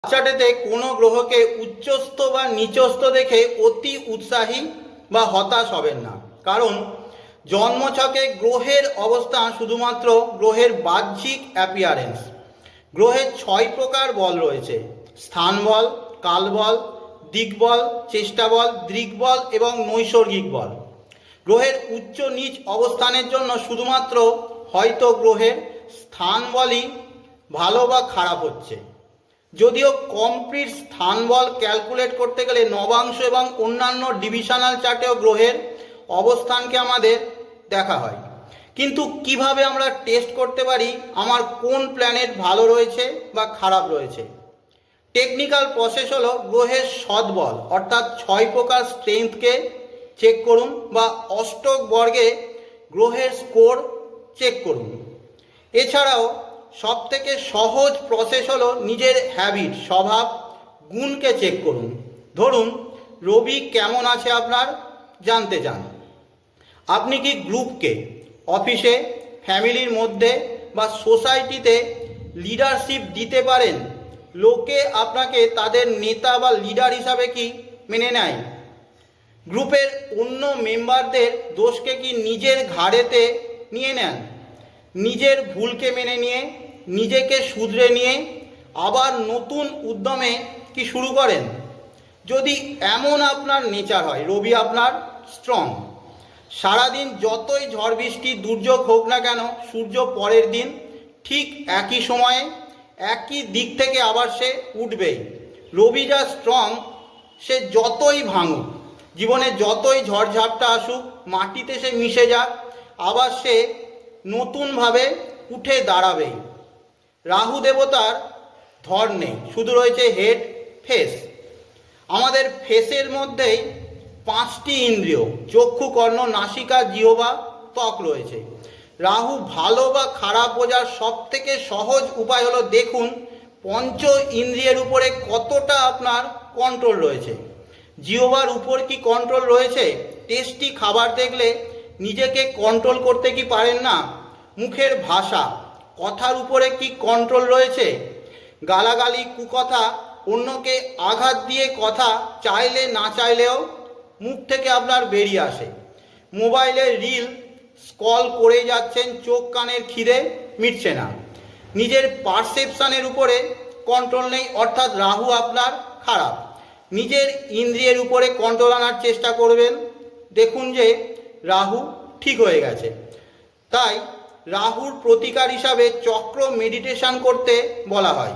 চার্টেতে কোনো গ্রহকে উচ্চস্থ বা নিচস্থ দেখে অতি উৎসাহী বা হতাশ হবেন না, কারণ জন্মছকে গ্রহের অবস্থান শুধুমাত্র গ্রহের বাহ্যিক অ্যাপিয়ারেন্স। গ্রহের 6 প্রকার বল রয়েছে: স্থান বল, কাল বল, দিকবল, চেষ্টা বল, দৃগ্বল এবং নৈসর্গিক বল। গ্রহের উচ্চ নিচ অবস্থানের জন্য শুধুমাত্র হয়তো গ্রহের স্থান বলই ভালো বা খারাপ হচ্ছে। যদিও কমপ্লিট স্থান বল ক্যালকুলেট করতে গেলে নবাংশ এবং অন্যান্য ডিভিশনাল চার্টেও গ্রহের অবস্থানকে আমাদের দেখা হয়, কিন্তু কিভাবে আমরা টেস্ট করতে পারি আমার কোন প্ল্যানেট ভালো রয়েছে বা খারাপ রয়েছে? টেকনিক্যাল প্রসেস হলো গ্রহের সদবল অর্থাৎ 6 প্রকার স্ট্রেংথকে চেক করুন বা অষ্টক বর্গে গ্রহের স্কোর চেক করুন। এছাড়াও সবথেকে সহজ প্রসেস হলো নিজের হ্যাবিট, স্বভাব, গুণকে চেক করুন। ধরুন রবি কেমন আছে আপনার জানতে চান। আপনি কি গ্রুপকে, অফিসে, ফ্যামিলির মধ্যে বা সোসাইটিতে লিডারশিপ দিতে পারেন? লোকে আপনাকে তাদের নেতা বা লিডার হিসাবে কি মেনে নেয়? গ্রুপের অন্য মেম্বারদের দোষকে কি নিজের ঘাড়েতে নিয়ে নেন? নিজের ভুলকে মেনে নিয়ে নিজেকে শুধরে নিয়ে আবার নতুন উদ্যমে কি শুরু করেন? যদি এমন আপনার নেচার হয়, রবি আপনার স্ট্রং। সারাদিন যতই ঝড় বৃষ্টি দুর্যোগ হোক না কেন, সূর্য পরের দিন ঠিক একই সময়ে একই দিক থেকে আবার সে উঠবেই। রবি যা স্ট্রং, সে যতই ভাঙুক, জীবনে যতই ঝড়ঝাপটা আসুক, মাটিতে সে মিশে যাক, আবার সে নতুনভাবে উঠে দাঁড়াবেই। রাহু দেবতার ধর নেই, শুধু রয়েছে হেড, ফেস। আমাদের ফেসের মধ্যেই 5টি ইন্দ্রিয়, চক্ষু, কর্ণ, নাসিকা, জিহ্বা, ত্বক রয়েছে। রাহু ভালো বা খারাপ বোঝার সবথেকে সহজ উপায় হলো দেখুন পঞ্চ ইন্দ্রিয়ের উপরে কতটা আপনার কন্ট্রোল রয়েছে। জিহ্বার উপর কি কন্ট্রোল রয়েছে? টেস্টি খাবার দেখলে নিজেকে কন্ট্রোল করতে কি পারেন না? মুখের ভাষা, কথার উপরে কি কন্ট্রোল রয়েছে? গালাগালি, কুকথা, অন্যকে আঘাত দিয়ে কথা চাইলে না চাইলেও মুখ থেকে আপনার বেরিয়ে আসে। মোবাইলে রিল স্ক্রল করে যাচ্ছেন, চোখ কানের খিদে মিটছে না। নিজের পারসেপশানের উপরে কন্ট্রোল নেই, অর্থাৎ রাহু আপনার খারাপ। নিজের ইন্দ্রিয়ের উপরে কন্ট্রোল আনার চেষ্টা করবেন, দেখুন যে রাহু ঠিক হয়ে গেছে। তাই রাহুর প্রতিকার হিসাবে চক্র মেডিটেশন করতে বলা হয়।